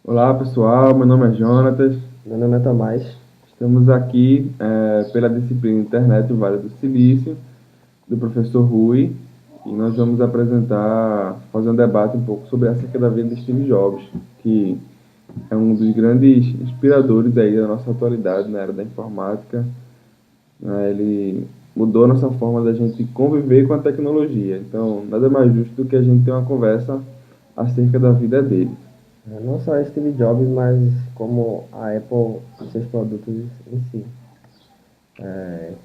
Olá pessoal, meu nome é Jonatas. Meu nome é Tomás. Estamos aqui pela disciplina Internet do Vale do Silício, do professor Rui, e nós vamos fazer um debate um pouco sobre acerca da vida de Steve Jobs, que é um dos grandes inspiradores aí da nossa atualidade na era da informática. Ele mudou a nossa forma da gente conviver com a tecnologia. Então, nada mais justo do que a gente ter uma conversa acerca da vida dele. Não só Steve Jobs, mas como a Apple e seus produtos em si.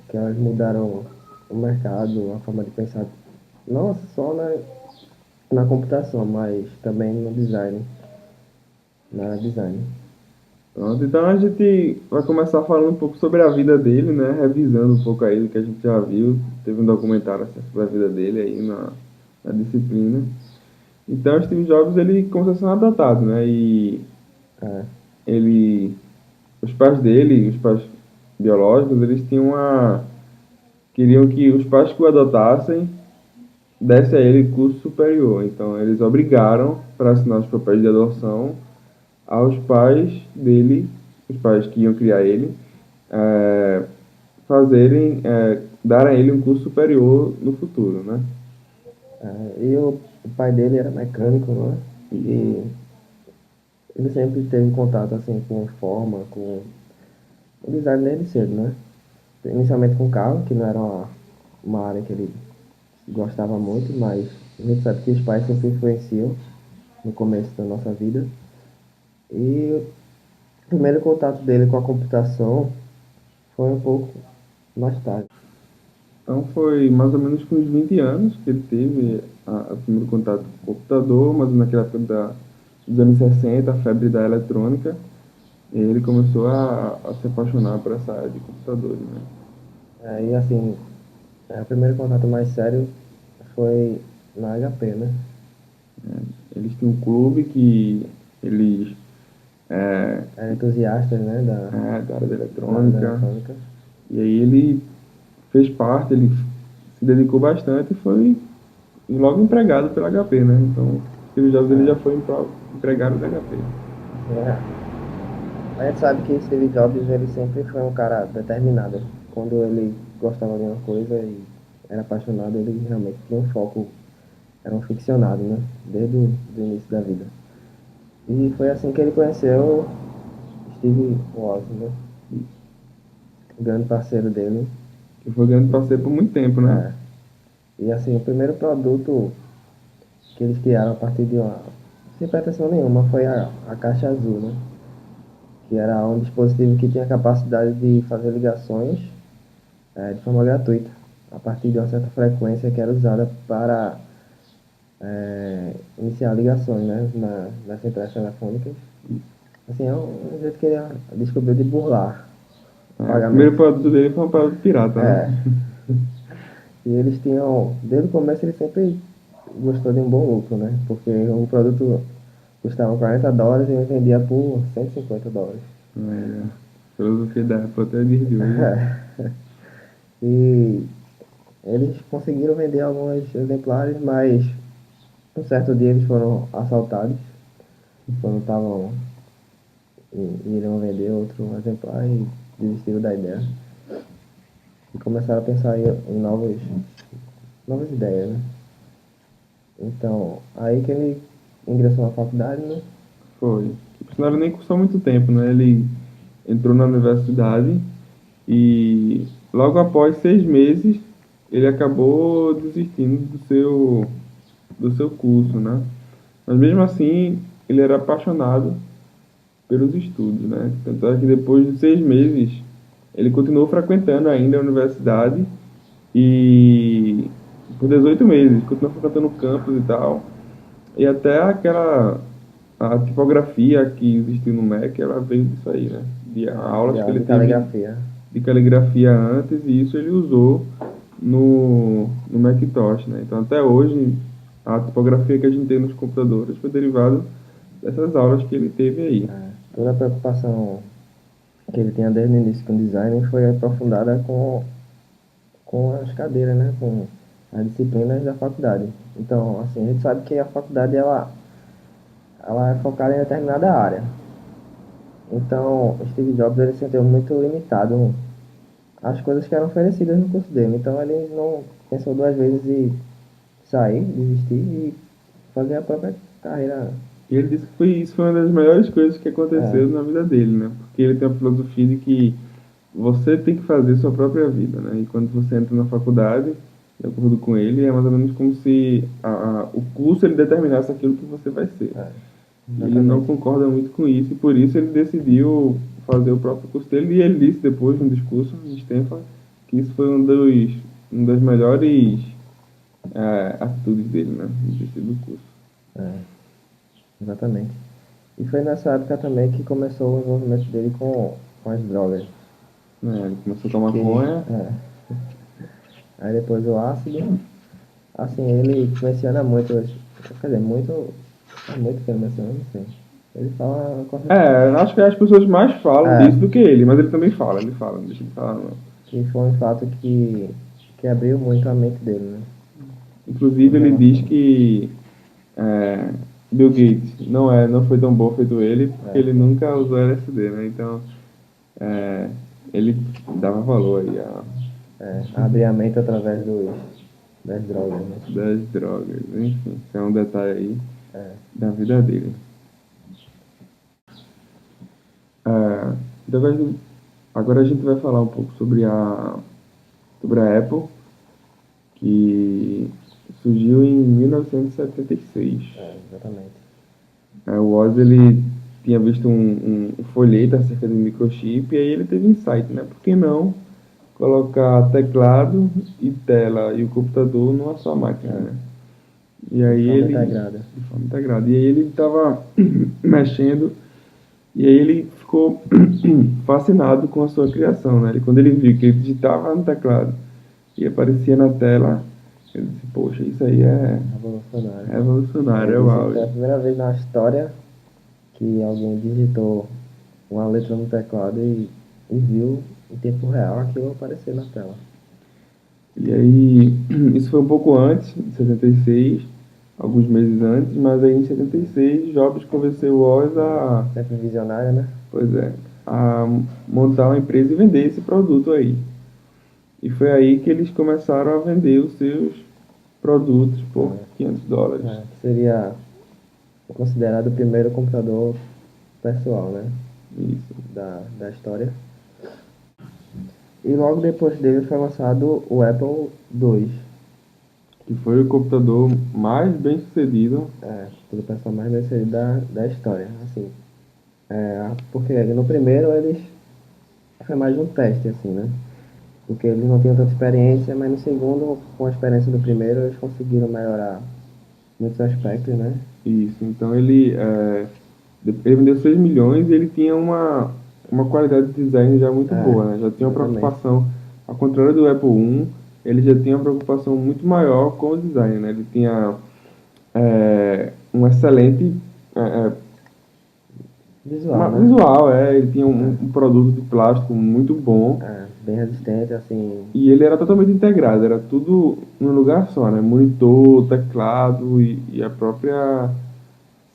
Que elas mudaram o mercado, a forma de pensar, não só na computação, mas também no design, na design. Pronto, então a gente vai começar falando um pouco sobre a vida dele, né? Revisando um pouco aí do que a gente já viu. Teve um documentário assim, sobre a vida dele aí na disciplina. Então, o Steve Jobs, ele começou a ser adotado, né? E É, ele, os pais dele, os pais biológicos, eles tinham uma, queriam que os pais que o adotassem dessem a ele curso superior. Então, eles obrigaram para assinar os papéis de adoção aos pais dele, os pais que iam criar ele, é, darem a ele um curso superior no futuro, né? e o pai dele era mecânico, não é? Isso. E ele sempre teve contato assim com forma, com o design desde cedo, né? Inicialmente com carro, que não era uma área que ele gostava muito, mas a gente sabe que os pais sempre influenciam no começo da nossa vida. E o primeiro contato dele com a computação foi um pouco mais tarde. Então foi mais ou menos com uns 20 anos que ele teve o primeiro contato com o computador, mas naquela época dos anos 60, a febre da eletrônica, e ele começou a se apaixonar por essa área de computadores, né? Aí, assim, o primeiro contato mais sério foi na HP, né? Eles tinham um clube que eles é, Era entusiasta, né, da área da da área da eletrônica, eletrônica. e aí ele fez parte, ele se dedicou bastante e foi logo empregado pela HP, né? Então, Steve Jobs ele já É, foi empregado da HP. assim, a gente sabe que Steve Jobs, ele sempre foi um cara determinado. Quando ele gostava de uma coisa e era apaixonado, ele realmente tinha um foco, era um ficcionado, né? Desde o do início da vida. E foi assim que ele conheceu Steve Woz, né? O grande parceiro dele. Que foi grande parceiro por muito tempo, né? É. E assim, o primeiro produto que eles criaram a partir de uma. Sem pretensão nenhuma, foi a caixa azul, né? Que era um dispositivo que tinha a capacidade de fazer ligações de forma gratuita, a partir de uma certa frequência que era usada para iniciar ligações, né? Nas centrais telefônicas. Assim, é um jeito que ele descobriu de burlar o É, o primeiro pagamento. produto dele foi um produto pirata, né? É, e eles tinham, desde o começo, ele sempre gostou de um bom lucro, né? Porque o produto custava US$ 40 e ele vendia por US$ 150. É, filosofia da Apple até dias de hoje. E eles conseguiram vender alguns exemplares, mas um certo dia eles foram assaltados quando estavam iriam vender outro exemplar e desistiram da ideia. E começaram a pensar em novas ideias, né? Então, aí que ele ingressou na faculdade, né? Foi. Por sinal, ele nem custou muito tempo, né? Ele entrou na universidade e logo após 6 meses ele acabou desistindo do seu curso, né? Mas mesmo assim, ele era apaixonado pelos estudos, né? Tanto é que depois de 6 meses ele continuou frequentando ainda a universidade e por 18 meses continuou frequentando o campus e tal. E até a tipografia que existiu no Mac, ela veio disso aí, né? De aulas que ele De teve caligrafia. de caligrafia antes e isso ele usou no Macintosh, né? Então até hoje a tipografia que a gente tem nos computadores foi derivada dessas aulas que ele teve aí. Toda a preocupação que ele tinha desde o início com design foi aprofundada com as cadeiras, né? Com as disciplinas da faculdade. Então, assim, a gente sabe que a faculdade, ela ela é focada em determinada área. Então, o Steve Jobs ele se sentiu muito limitado às coisas que eram oferecidas no curso dele. Então, ele não pensou duas vezes em sair, desistir e fazer a própria carreira. E ele disse que isso foi uma das melhores coisas que É, aconteceu na vida dele, né? Porque ele tem a filosofia de que você tem que fazer sua própria vida, né? E quando você entra na faculdade, de acordo com ele, é mais ou menos como se o curso ele determinasse aquilo que você vai ser. é, E ele não exatamente. concorda muito com isso, e por isso ele decidiu fazer o próprio curso dele. E ele disse depois, no discurso em Stanford, que isso foi um das melhores atitudes dele, né? De ter sido o curso. É, exatamente. E foi nessa época também que começou o envolvimento dele com as drogas. Né? Ele começou com a Que, maconha. aí depois o ácido. Assim, ele menciona muito, quer dizer, muito, é muito que ele menciona, não sei. Ele fala com Acho que as pessoas mais falam é, disso do que ele, mas ele também fala, ele fala, não deixa ele falar não. que foi um fato que abriu muito a mente dele, né? Em Inclusive ele diz relação. que é, Bill Gates não foi tão bom feito ele, porque É, ele nunca usou LSD, né? Então é, ele dava valor aí abrir a mente através das drogas, né? das drogas, enfim, isso é um detalhe aí É, da vida dele. É, então, agora a gente vai falar um pouco sobre a Apple, que surgiu em 1976. exatamente. O Oz ele tinha visto um folheto acerca do microchip e aí ele teve insight, né? Por que não colocar teclado e tela e o computador numa só máquina, É, né? E de aí forma ele, integrada. de forma integrada, e aí ele estava mexendo e aí ele ficou fascinado com a sua criação, né? Quando ele viu que ele digitava no teclado e aparecia na tela, ele disse, poxa, isso aí é Revolucionário. revolucionário, é Ele o disse que foi a auge. primeira vez na história que alguém digitou uma letra no teclado e viu em tempo real aquilo aparecer na tela. E aí, isso foi um pouco antes, de 76, alguns meses antes, mas aí em 76, Jobs convenceu o Oz Sempre visionário, né? pois é, a montar uma empresa e vender esse produto aí. E foi aí que eles começaram a vender os seus produtos por US$ 500. Que seria considerado o primeiro computador pessoal, né? Isso. Da história. E logo depois dele foi lançado o Apple II. Que foi o computador mais bem sucedido. Pelo pessoal mais bem sucedido da história. Assim, porque no primeiro eles foi mais um teste, assim, né? Porque eles não tinham tanta experiência, mas no segundo, com a experiência do primeiro, eles conseguiram melhorar muitos aspectos, né? Isso. Então ele vendeu 6 milhões e ele tinha uma qualidade de design já muito boa, né? Já tinha uma Exatamente. preocupação, ao contrário do Apple I, ele já tinha uma preocupação muito maior com o design, né? Ele tinha um excelente Visual, né? visual, ele tinha um produto de plástico muito bom Bem resistente, assim. e ele era totalmente integrado, era tudo num lugar só, né? Monitor, teclado e a própria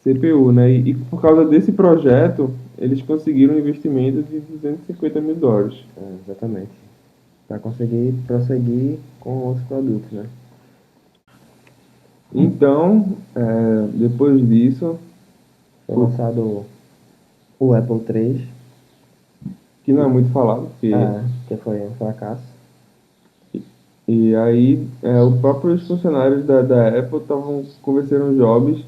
CPU, né? E por causa desse projeto, eles conseguiram um investimento de US$ 250 mil. Exatamente. Para conseguir prosseguir com os produtos, né? Então, depois disso, Foi o lançado o Apple III, que não é muito falado, porque que foi um fracasso. e aí os próprios funcionários da Apple estavam convencendo o Jobs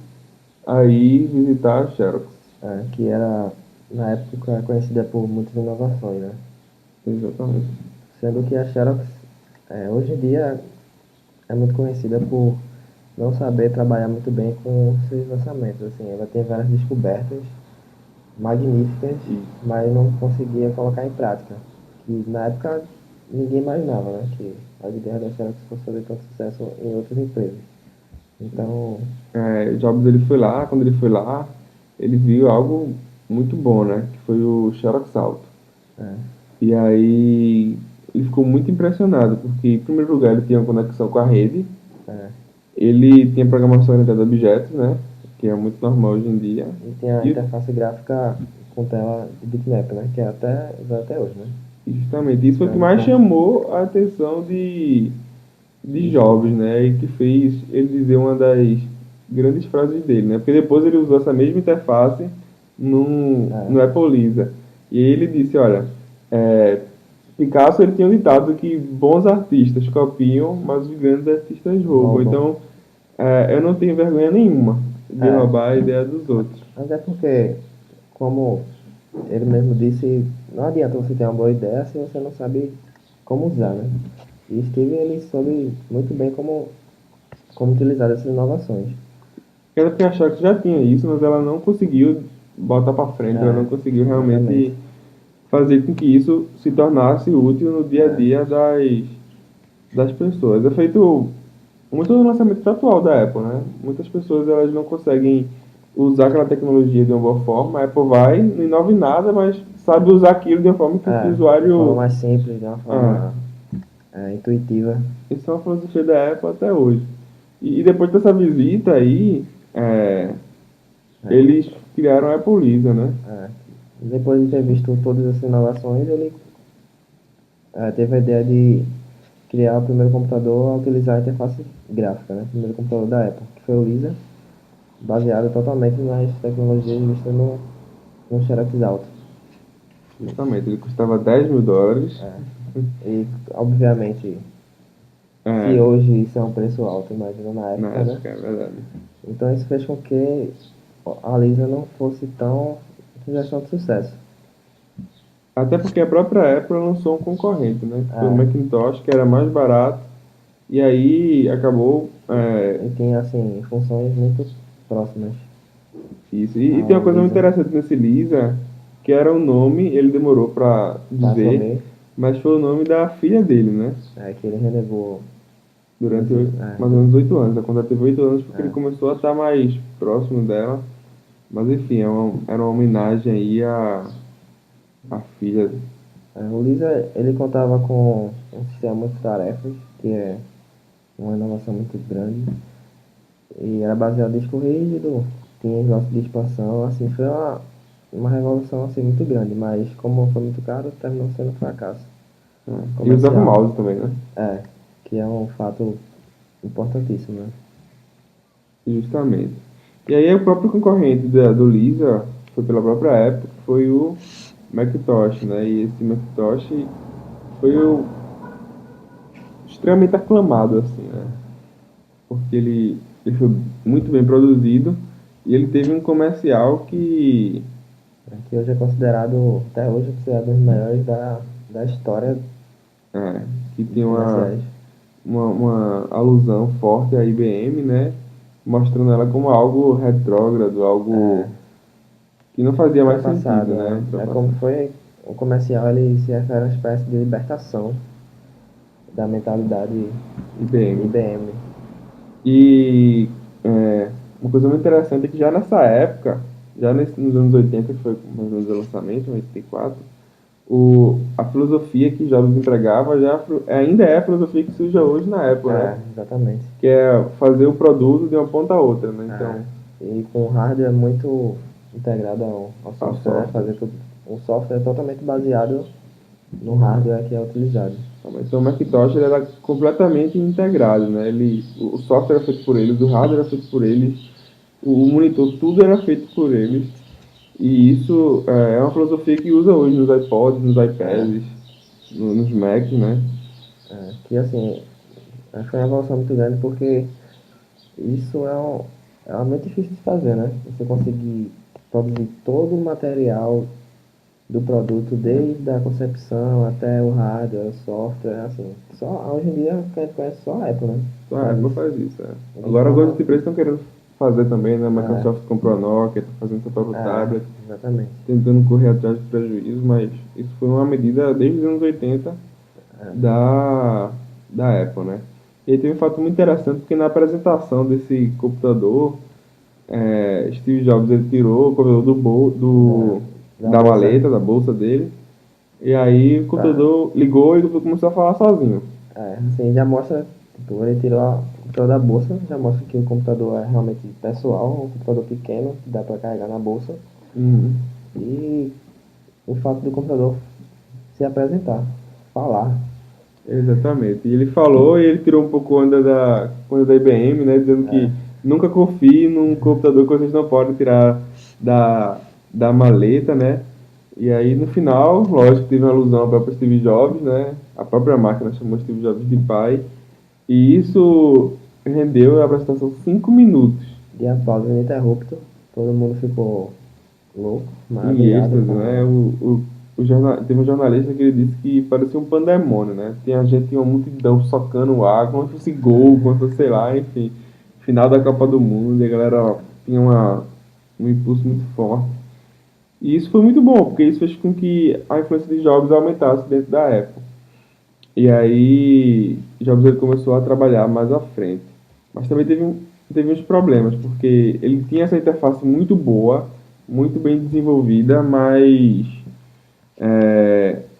a ir visitar a Xerox. Que era, na época, conhecida por muitas inovações, né? Exatamente. Sendo que a Xerox, hoje em dia, é muito conhecida por não saber trabalhar muito bem com seus lançamentos. Assim, ela tem várias descobertas magníficas, mas não conseguia colocar em prática. Que na época ninguém imaginava, né? Que as ideias da Xerox fossem fazer tanto sucesso em outras empresas. Então, Jobs ele foi lá, quando ele foi lá, ele viu algo muito bom, né? Que foi o Xerox Alto. E aí ele ficou muito impressionado, porque em primeiro lugar ele tinha uma conexão com a rede, é, ele tinha programação orientada a objetos, né? que é muito normal hoje em dia. E tem a E interface gráfica com tela de bitmap, né? Que é usado até hoje, né? justamente isso foi o que Então, mais chamou a atenção de Jobs, né? E que fez ele dizer uma das grandes frases dele, né? Porque depois ele usou essa mesma interface no Apple Lisa. E ele disse, olha, é, Picasso ele tinha um ditado que bons artistas copiam, mas os grandes artistas roubam. roubam. Então, eu não tenho vergonha nenhuma de É. roubar a ideia dos outros. Mas é porque, como ele mesmo disse, não adianta você ter uma boa ideia se você não sabe como usar, né? E Steve, ele soube muito bem como utilizar essas inovações. Ela tinha achado que já tinha isso, mas ela não conseguiu botar para frente, ela não conseguiu realmente Exatamente. fazer com que isso se tornasse útil no dia a É. dia das pessoas. É feito muito no lançamento atual da Apple, né? Muitas pessoas elas não conseguem usar aquela tecnologia de uma boa forma. A Apple vai, não inova em nada, mas sabe usar aquilo de uma forma que o De uma forma usuário. mais simples, de uma Ah, forma intuitiva. isso é uma filosofia da Apple até hoje. E depois dessa visita aí, É. eles criaram a Apple Lisa, né? É. Depois de ter visto todas essas inovações, ele teve a ideia de criar o primeiro computador a utilizar a interface gráfica, né? O primeiro computador da Apple, que foi o Lisa, baseado totalmente nas tecnologias vistas no Xerox Alto. Justamente, ele custava US$ 10.000. E, obviamente, se É, hoje isso é um preço alto, imagina na na época, né? época, é verdade. Então isso fez com que a Lisa não fosse tão fizesse tanto sucesso. Até porque a própria Apple lançou um concorrente, né? Que foi o É, Macintosh, que era mais barato. E aí acabou e tinha, assim, funções muito próximas isso. E tem uma ao coisa muito Lisa interessante nesse Lisa, que era o nome, ele demorou para para dizer, assumir, mas foi o nome da filha dele, né? que ele relegou Durante esse, mais ou menos 8 anos. Quando ela teve 8 anos, porque ele é, começou a estar mais próximo dela. Mas enfim, era uma homenagem aí à filha. o Lisa, ele contava com um sistema multitarefas, que é uma inovação muito grande, e era baseado em disco rígido, tinha slot de expansão, assim, foi uma revolução assim, muito grande, mas como foi muito caro, terminou sendo um fracasso Né? E usava comercial. mouse também, né? É, que é um fato importantíssimo, né? Justamente. E aí o próprio concorrente do Lisa, foi pela própria Apple, foi o Macintosh, né? E esse Macintosh foi extremamente aclamado, assim, né? Porque ele foi muito bem produzido e ele teve um comercial Que hoje é considerado, até hoje é considerado um dos melhores da história é, que dos tinha comerciais. uma alusão forte à IBM, né? Mostrando ela como algo retrógrado, algo É, que não fazia mais sentido, ultrapassado, né? é como Ultrapassado. foi o comercial, ele se refere a uma espécie de libertação da mentalidade IBM. IBM. E uma coisa muito interessante é que já nessa época, nos anos 80, que foi mais ou menos o lançamento, em 84, a filosofia que Jobs empregava ainda é a filosofia que surge hoje na Apple, né? Exatamente. Que é fazer o produto de uma ponta a outra, né? Então, E com o hardware muito integrado ao ao software, né? software. Fazer tudo. O software é totalmente baseado no hardware que é utilizado. Então, o Macintosh ele era completamente integrado, né? O software era feito por eles, o hardware era feito por eles, o monitor, tudo era feito por eles. E isso é uma filosofia que usa hoje nos iPods, nos É, iPads, nos Macs, né? que assim, foi uma evolução muito grande porque isso é muito difícil de fazer, né? Você conseguir produzir todo o material do produto, desde a concepção até o hardware, o software, assim. Só, hoje em dia, a gente conhece só a Apple, né? Então a Faz Apple isso. faz isso. De Agora algumas forma. empresas estão querendo fazer também, né? A É, Microsoft comprou a Nokia, está fazendo seu próprio tablet, exatamente. tentando correr atrás do prejuízo, mas isso foi uma medida desde os anos 80 da, da Apple, né? E aí tem um fato muito interessante, porque na apresentação desse computador, Steve Jobs ele tirou o computador Da da bolsa. maleta, da bolsa dele, e aí o Pra, computador ligou e o computador começou a falar sozinho. assim, já mostra, tipo, ele tirou o mostrou da bolsa, já mostra que o computador é realmente pessoal, um computador pequeno, que dá para carregar na bolsa. Uhum. E o fato do computador se apresentar, falar. Exatamente. E ele falou e ele tirou um pouco onda da IBM, né? Dizendo que É, nunca confie num computador que vocês não podem tirar da, da maleta, né? E aí no final, lógico, teve uma alusão ao próprio Steve Jobs, né? A própria máquina chamou Steve Jobs de pai. E isso rendeu a apresentação 5 minutos e após o ininterrupto, todo mundo ficou louco, em maravilhado êxtase, né? com. Teve um jornalista que ele disse que parecia um pandemônio, né? Tinha gente, uma multidão socando o ar, como se fosse gol, como se fosse, sei lá, enfim. Final da Copa do Mundo, e a galera tinha um impulso muito forte. E isso foi muito bom, porque isso fez com que a influência de Jobs aumentasse dentro da Apple. E aí, Jobs ele começou a trabalhar mais à frente. Mas também teve uns problemas, porque ele tinha essa interface muito boa, muito bem desenvolvida, mas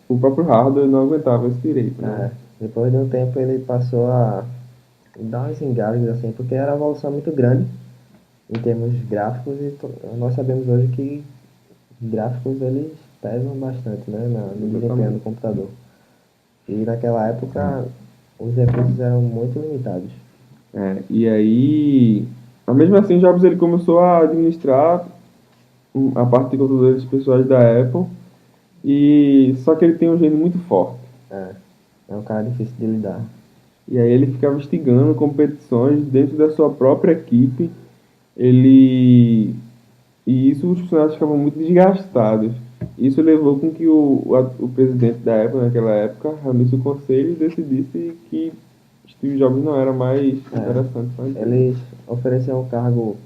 o próprio hardware não aguentava esse direito, né? É, depois de um tempo ele passou a dar uns engasgos assim, porque era uma evolução muito grande em termos gráficos e nós sabemos hoje que gráficos eles pesam bastante, né, no desempenho do Exatamente. computador. E naquela época os recursos eram muito limitados. E aí, mas mesmo assim, Jobs ele começou a administrar a parte de computadores pessoais da Apple, e só que ele tem um gênio muito forte. É, é um cara difícil de lidar. E aí ele ficava instigando competições dentro da sua própria equipe. Ele E isso os funcionários ficavam muito desgastados. Isso levou com que o presidente da Apple, naquela época, reunisse o conselho e decidisse que Steve Jobs não era mais interessante para a empresa. Eles ofereciam um cargo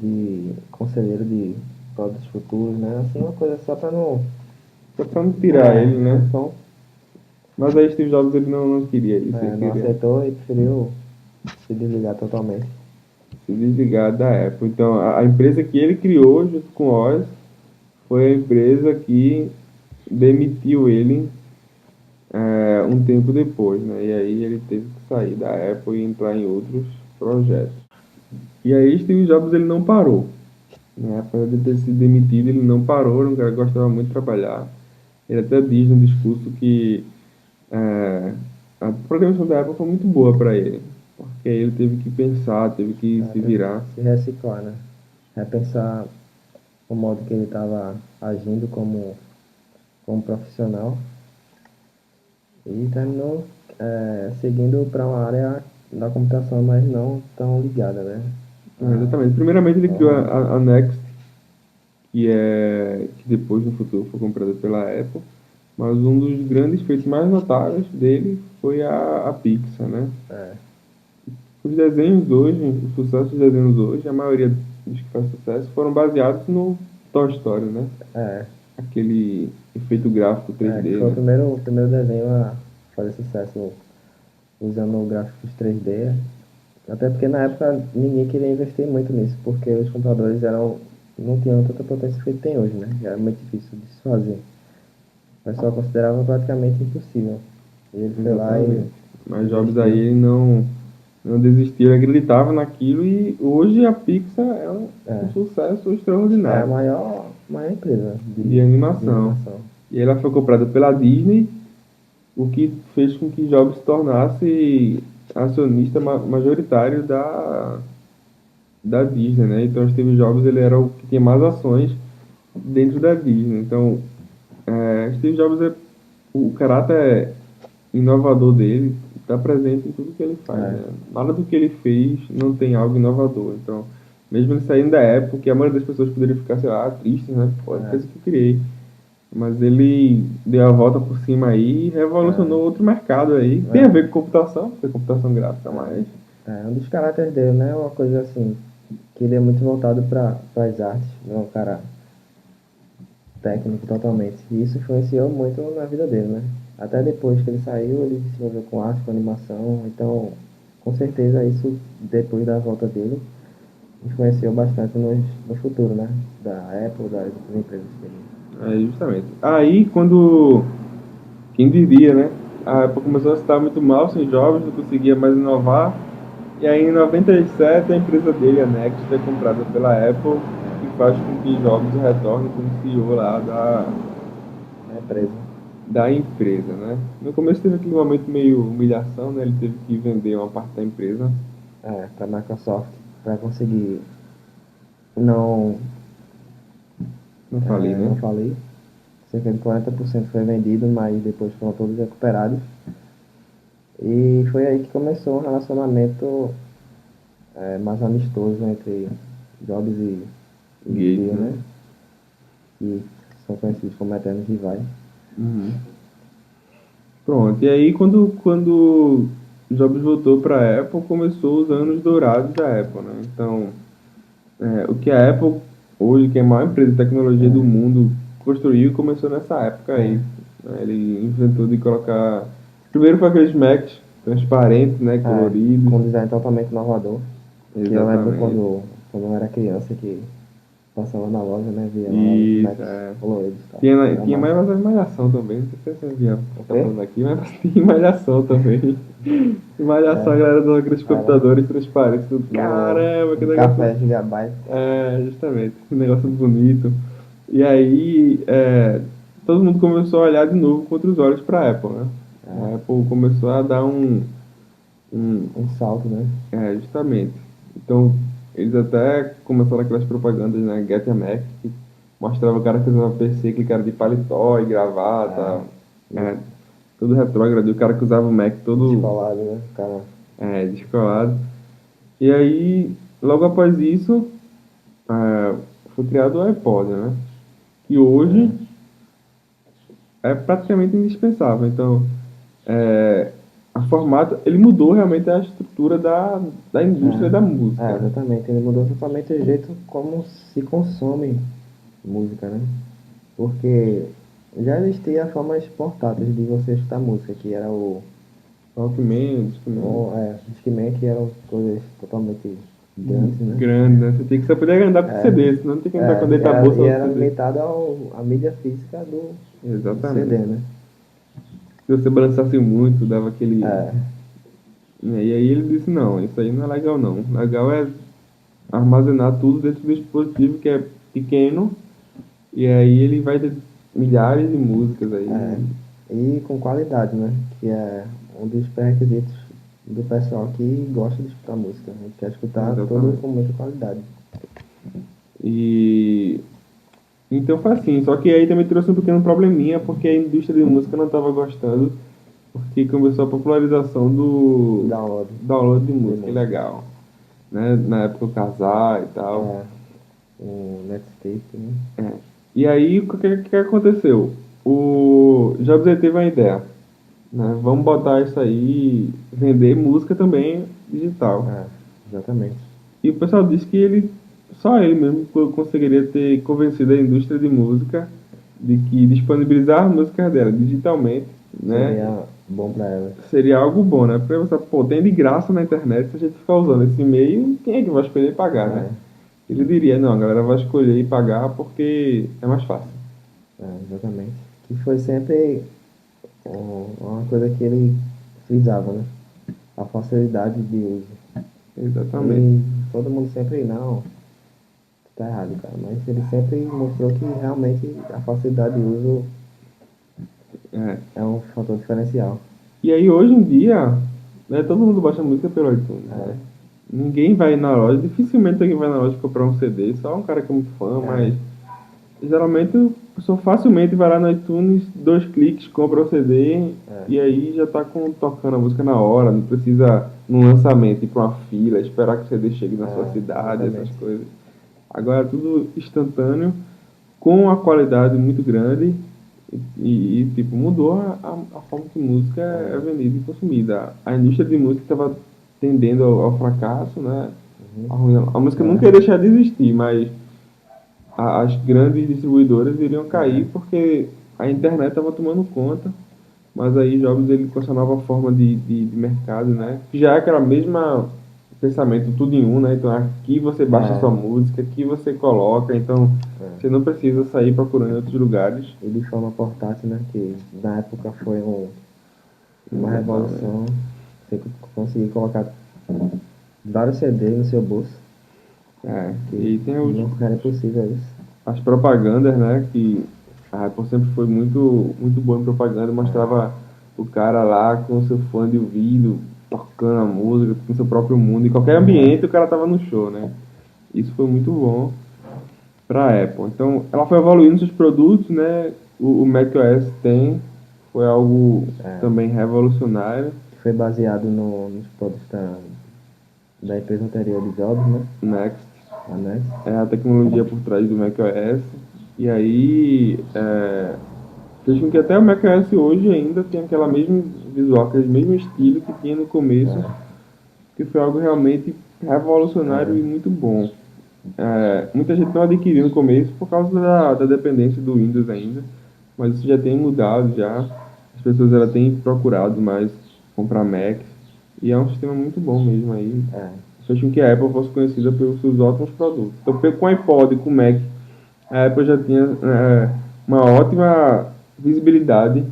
de conselheiro de produtos futuros, né? Assim, uma coisa só para não. Só para não tirar ele, né? Só, Mas aí Steve Jobs ele não queria isso, ele não queria aceitou e preferiu se desligar totalmente. se desligar da Apple. Então a empresa que ele criou junto com Oz foi a empresa que demitiu ele um tempo depois, né? E aí ele teve que sair da Apple e entrar em outros projetos. E aí Steve Jobs ele não parou, né? Apesar de ter sido demitido, ele não parou, era um cara que gostava muito de trabalhar. Ele até diz no discurso que a programação da Apple foi muito boa para ele, porque ele teve que pensar, teve que se Teve que virar. se reciclar, né? Repensar o modo que ele estava agindo como profissional e terminou seguindo para uma área da computação, mas não tão ligada, né? Exatamente. Primeiramente ele criou a Next, que depois no futuro foi comprada pela Apple. Mas um dos grandes feitos mais notáveis dele foi a Pixar, né? É, Os desenhos hoje, o sucesso dos desenhos hoje, a maioria dos que faz sucesso foram baseados no Toy Story, né? é, Aquele efeito gráfico que 3D, foi né? o primeiro desenho a fazer sucesso usando gráficos 3D. Até porque na época ninguém queria investir muito nisso, porque os computadores não tinham tanta potência que tem hoje, né? Era muito difícil de se fazer. O pessoal considerava praticamente impossível. E ele foi lá e Exatamente. Mas Jobs aí investiu. ele não desistiu, ele acreditava naquilo e hoje a Pixar é um É, sucesso é a extraordinário maior empresa de de animação. animação. E ela foi comprada pela Disney, o que fez com que Jobs se tornasse acionista majoritário da Disney, né? Então Steve Jobs ele era o que tinha mais ações dentro da Disney. Então Steve Jobs o caráter inovador dele está presente em tudo que ele faz, É, né? Nada do que ele fez não tem algo inovador. Então, mesmo ele saindo da Apple, que a maioria das pessoas poderia ficar, sei lá, tristes, né? Pô, a empresa que eu criei. Mas ele deu a volta por cima aí e revolucionou outro mercado aí. Tem a ver com computação, porque é computação gráfica, mas um dos caráteres dele, né? Uma coisa assim, que ele é muito voltado para as artes, não é um cara técnico totalmente. E isso influenciou muito na vida dele, né? Até depois que ele saiu, ele se envolveu com arte, com animação. Então, com certeza, isso, depois da volta dele, influenciou bastante no futuro, né? Da Apple, das outras empresas que ele. justamente. Aí quando, quem diria, né? a Apple começou a se dar muito mal sem Jobs, não conseguia mais inovar. E aí em 97 a empresa dele, a Next, é comprada pela Apple e faz com que Jobs retorne como CEO lá Na empresa. da empresa, né? No começo teve aquele momento meio humilhação, né? Ele teve que vender uma parte da empresa, Para a Microsoft, para conseguir não, não falei, né? não falei. Cerca de 40% foi vendido, mas depois foram todos recuperados. E foi aí que começou um relacionamento mais amistoso entre Jobs e Gates, Bill, né? né? Que são conhecidos como eternos rivais. Uhum. Pronto, e aí quando Jobs voltou para a Apple, começou os anos dourados da Apple, né? Então, o que a Apple, hoje, que é a maior empresa de tecnologia do mundo, construiu, começou nessa época aí, né? Ele inventou de colocar... Primeiro foi aqueles Macs transparentes, né? Coloridos. Com um design totalmente inovador. Que eu lembro Exatamente. quando eu era criança que passava na loja, né? Via lá os Isso, Macs coloridos e tal. Era Tinha mais massa. bastante malhação também. Não sei se você via O tá quê? falando aqui, mas tinha malhação também. Malhação, a É, galera dos aqueles era computadores transparentes. Tudo. Caramba, que no negócio. Café Gigabyte. Justamente, que negócio bonito. E aí, todo mundo começou a olhar de novo com outros olhos para a Apple, né? A Apple começou a dar um, Um salto, né? justamente. Então, eles até começaram aquelas propagandas, né? Get a Mac, que mostrava o cara que usava PC, aquele cara de paletó e gravata, é, todo retrógrado, e o cara que usava o Mac todo Descolado, né? Cara, descolado. E aí, logo após isso, foi criado o iPod, né? Que hoje é praticamente indispensável. Então, a formato, ele mudou realmente a estrutura da indústria da música, né? exatamente. Ele mudou totalmente o jeito como se consome música, né? Porque já existia formas portáteis de você escutar música, que era Walkman, Discman, o Discman, que eram coisas totalmente grandes, né? grande, né? Você tem que só poder andar com CD, senão não tem que andar com dentro da bolsa E do era CD. limitado à mídia física do CD, Exatamente. né? Se você balançasse muito, dava aquele. É, E aí ele disse, não, isso aí não é legal não. Legal é armazenar tudo dentro do dispositivo que é pequeno, e aí ele vai ter milhares de músicas aí. e com qualidade, né? Que é um dos pré-requisitos do pessoal que gosta de escutar música. A gente quer escutar tudo Exatamente. com muita qualidade. E então foi assim, só que aí também trouxe um pequeno probleminha, porque a indústria de música não estava gostando, porque começou a popularização do Download. download de música música. ilegal, né? Na época o Casar e tal. Um Netscape, né? E aí o que aconteceu? O Jobs ele teve uma ideia, né? Vamos botar isso aí, vender música também digital. Exatamente. E o pessoal disse que só ele mesmo conseguiria ter convencido a indústria de música de que disponibilizar as músicas dela digitalmente, né, Seria bom pra ela. seria algo bom, né? Porque você, pô, tem de graça na internet, se a gente ficar usando esse meio, quem é que vai escolher pagar, né? Ele diria, não, a galera vai escolher e pagar porque é mais fácil. Exatamente. Que foi sempre uma coisa que ele frisava, né? A facilidade de uso. Exatamente. E todo mundo sempre, não, tá errado, cara. Mas ele sempre mostrou que realmente a facilidade de uso É. é um fator diferencial. E aí hoje em dia, né, todo mundo baixa música pelo iTunes, né? Ninguém vai na loja, dificilmente alguém vai na loja comprar um CD, só um cara que é muito fã, mas geralmente a pessoa facilmente vai lá no iTunes, 2 cliques, compra o CD e aí já tá tocando a música na hora, não precisa num lançamento ir pra uma fila, esperar que o CD chegue na sua cidade, essas coisas. Agora é tudo instantâneo, com uma qualidade muito grande tipo, mudou a forma que música é vendida e consumida. A indústria de música estava tendendo ao fracasso, né? A música nunca ia deixar de existir, mas as grandes distribuidoras iriam cair porque a internet estava tomando conta, mas aí Jobs ele com essa nova forma de mercado, né? Que já é aquela mesma pensamento tudo em um, né? Então aqui você baixa sua música, aqui você coloca, então você não precisa sair procurando em outros lugares. E de forma portátil, né? Que na época foi Uma Exatamente. revolução. Você conseguir colocar vários CDs no seu bolso, E que aí tem não era possível isso. as propagandas, né? Que a Apple sempre foi muito boa em propaganda, mostrava o cara lá com o seu fone de ouvido, tocando a música, com seu próprio mundo. Em qualquer ambiente o cara tava no show, né? Isso foi muito bom para a Apple. Então, ela foi evoluindo seus produtos, né? O macOS tem, foi algo É, também revolucionário. que foi baseado nos produtos da empresa anterior de Jobs, né? Next A Next. é a tecnologia por trás do macOS. E aí fez com que até o macOS hoje ainda tenha aquela mesma visual, aquele mesmo estilo que tinha no começo, que foi algo realmente revolucionário e É, muito bom. Muita gente não adquiriu no começo por causa da dependência do Windows ainda, mas isso já tem mudado já. As pessoas elas têm procurado mais comprar Mac e é um sistema muito bom mesmo aí. é, Fez com que a Apple fosse conhecida pelos seus ótimos produtos. Então, com o iPod e com o Mac, a Apple já tinha uma ótima visibilidade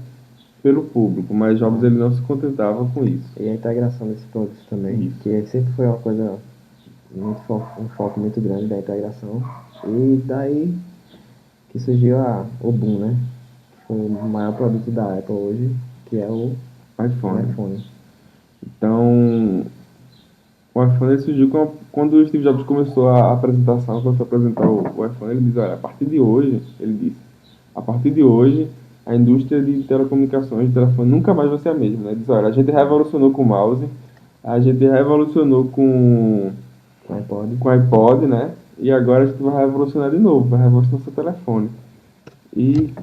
pelo público, mas Jobs ele não se contentava com isso. e a integração desses produtos também, Isso. que sempre foi uma coisa um foco muito grande da integração. E daí que surgiu o boom, né? Que foi o maior produto da Apple hoje, que é o iPhone. iPhone. Então, o iPhone ele surgiu quando o Steve Jobs começou a apresentação, quando foi apresentar o iPhone, ele disse, olha, a partir de hoje, ele disse, a partir de hoje, a indústria de telecomunicações, de telefone, nunca mais vai ser a mesma, né? Ele disse, olha, a gente revolucionou com o mouse, a gente revolucionou Com o iPod. com o iPod, né? E agora a gente vai revolucionar de novo, vai revolucionar seu telefone. E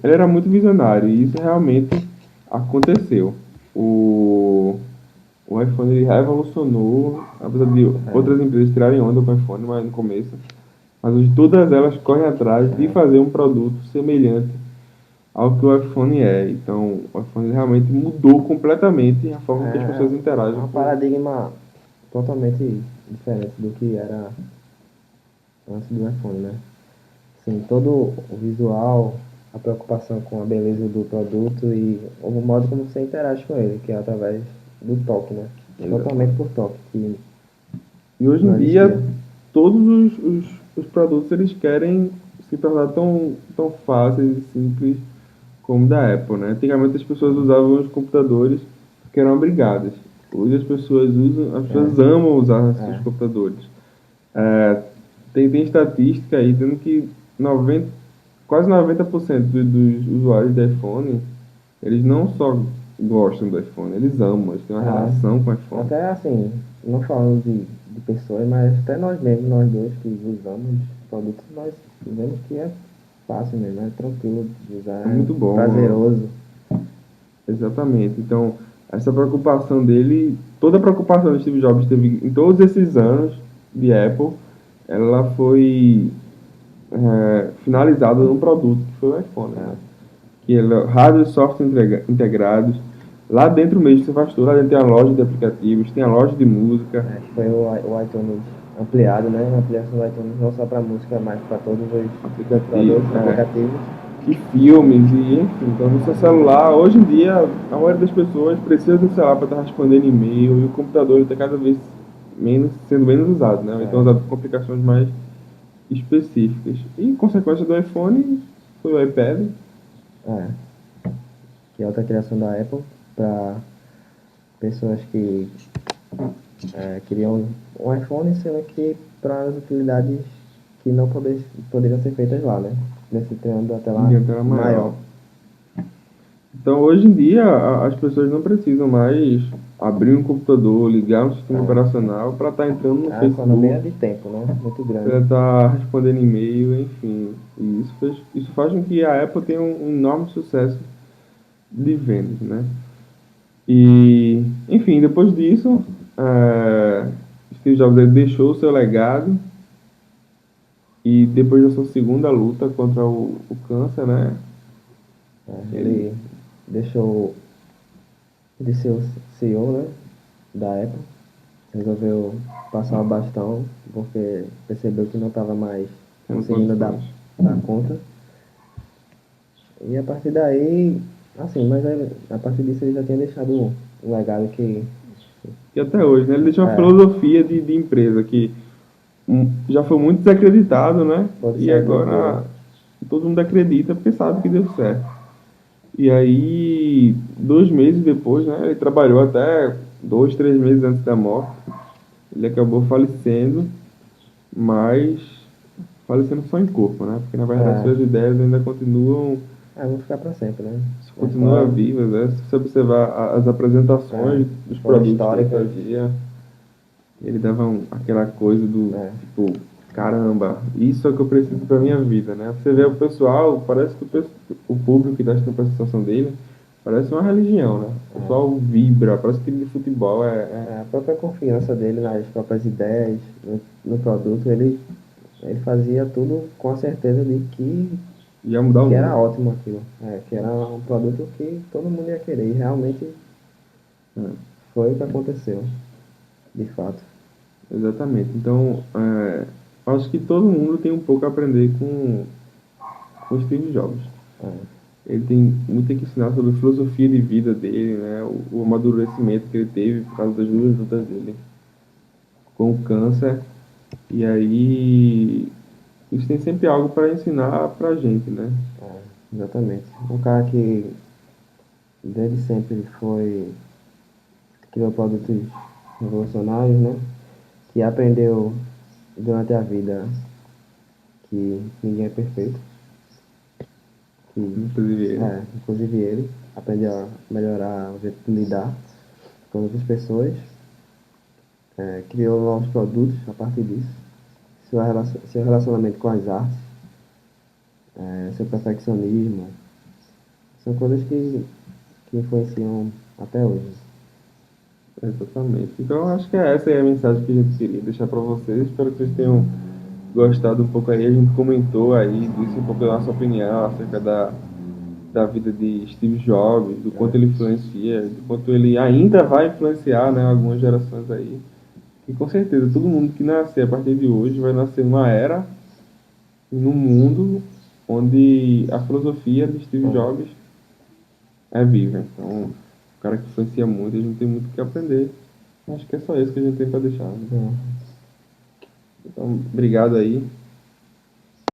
ele era muito visionário, e isso realmente aconteceu. O, o iPhone ele revolucionou, apesar de outras empresas tirarem onda com o iPhone, mas no começo. Mas hoje todas elas correm atrás de fazer um produto semelhante ao que o iPhone é. Então, o iPhone realmente mudou completamente a forma que as pessoas É interagem um com. paradigma totalmente diferente do que era antes do iPhone, né? Sim, todo o visual, a preocupação com a beleza do produto e o modo como você interage com ele, que é através do toque, né? Totalmente por toque, que E hoje em não dia, existia. todos os produtos eles querem se tornar tão fáceis e simples como da Apple, né? Antigamente as pessoas usavam os computadores porque eram obrigadas. Hoje as pessoas amam usar esses É, computadores. É, tem estatística aí dizendo que 90, quase 90% dos usuários de iPhone, eles não só gostam do iPhone, eles amam, eles têm uma relação com o iPhone. até assim, não falando de pessoas, mas até nós mesmos, nós dois que usamos produtos, nós vemos que é fácil mesmo, é tranquilo de usar, É é muito bom. prazeroso. Exatamente. Então, essa preocupação dele, toda a preocupação que Steve Jobs teve em todos esses anos de Apple, ela foi finalizada num produto que foi o iPhone, né? Que é hardware e software integrados. Lá dentro mesmo você faz tudo. Lá dentro tem a loja de aplicativos, tem a loja de música. É, que foi o iTunes ampliado, né? A ampliação do iTunes não só para música, mas para todos os Aplicativo, aplicativos. que filmes e enfim. Então no seu celular, hoje em dia, a maioria das pessoas precisa do celular para estar respondendo e-mail e o computador está cada vez sendo menos usado, né? Então usado com aplicações mais específicas. E em consequência do iPhone foi o iPad. É, que é outra criação da Apple para pessoas que queriam um iPhone, sendo que para as utilidades que não poderiam ser feitas lá, né? Nesse treino da tela Em tela maior. maior. Então, hoje em dia, as pessoas não precisam mais abrir um computador, ligar um sistema operacional para estar entrando no A economia Facebook, de tempo, né? Muito para grande. estar respondendo e-mail, enfim. E isso faz com que a Apple tenha um enorme sucesso de vendas, né? E, enfim, depois disso, Steve Jobs ele deixou o seu legado e depois da sua segunda luta contra o câncer, né? Ele Ele deixou de ser o CEO, né? Da Apple. Resolveu passar o bastão porque percebeu que não estava mais tem conseguindo condições. dar conta. E a partir daí, Assim, mas a partir disso ele já tinha deixado um legado que E até hoje, né? Ele deixou uma é, filosofia de empresa que já foi muito desacreditado, né? pode E sair do gol, agora todo mundo acredita porque sabe que deu certo. E aí, 2 meses depois, né? Ele trabalhou até 2, 3 meses antes da morte. Ele acabou falecendo, mas falecendo só em corpo, né? Porque na verdade é, suas ideias ainda continuam, vão ficar para sempre, né? Na continuam história, vivas, né? Se você observar as é, apresentações dos foram produtos que ele históricas, fazia, ele dava aquela coisa do né? tipo, caramba, isso é o que eu preciso pra minha vida, né? Você vê o pessoal, parece que o público que está assistindo a apresentação dele parece uma religião, né? O pessoal vibra, parece que time de futebol A própria confiança dele nas próprias ideias, no produto, ele fazia tudo com a certeza de ia mudar o que era mundo. ótimo aquilo, que era um produto que todo mundo ia querer, e realmente Né? foi o que aconteceu, de fato. Exatamente. Então, acho que todo mundo tem um pouco a aprender com o Steve Jobs. É, Ele tem muito que ensinar sobre a filosofia de vida dele, né? O amadurecimento que ele teve por causa das duas lutas dele com o câncer. E aí, isso tem sempre algo para ensinar pra gente, né? exatamente. Um cara que desde sempre criou produtos revolucionários, né? Que aprendeu durante a vida que ninguém é perfeito, que, Inclusive ele. inclusive ele, aprendeu a melhorar o jeito de lidar com outras pessoas, criou novos produtos a partir disso, seu relacionamento com as artes, seu perfeccionismo, são coisas que influenciam até hoje. Exatamente. Então, acho que essa é a mensagem que a gente queria deixar para vocês. Espero que vocês tenham gostado um pouco aí. A gente comentou aí, disse um pouco da nossa opinião acerca da vida de Steve Jobs, do quanto ele influencia, do quanto ele ainda vai influenciar, né, algumas gerações aí. E com certeza, todo mundo que nascer a partir de hoje vai nascer numa era e num mundo onde a filosofia de Steve É, Jobs é viva. Então, o cara que influencia muito, a gente tem muito o que aprender. Acho que é só isso que a gente tem para deixar, né? é. Então, obrigado aí.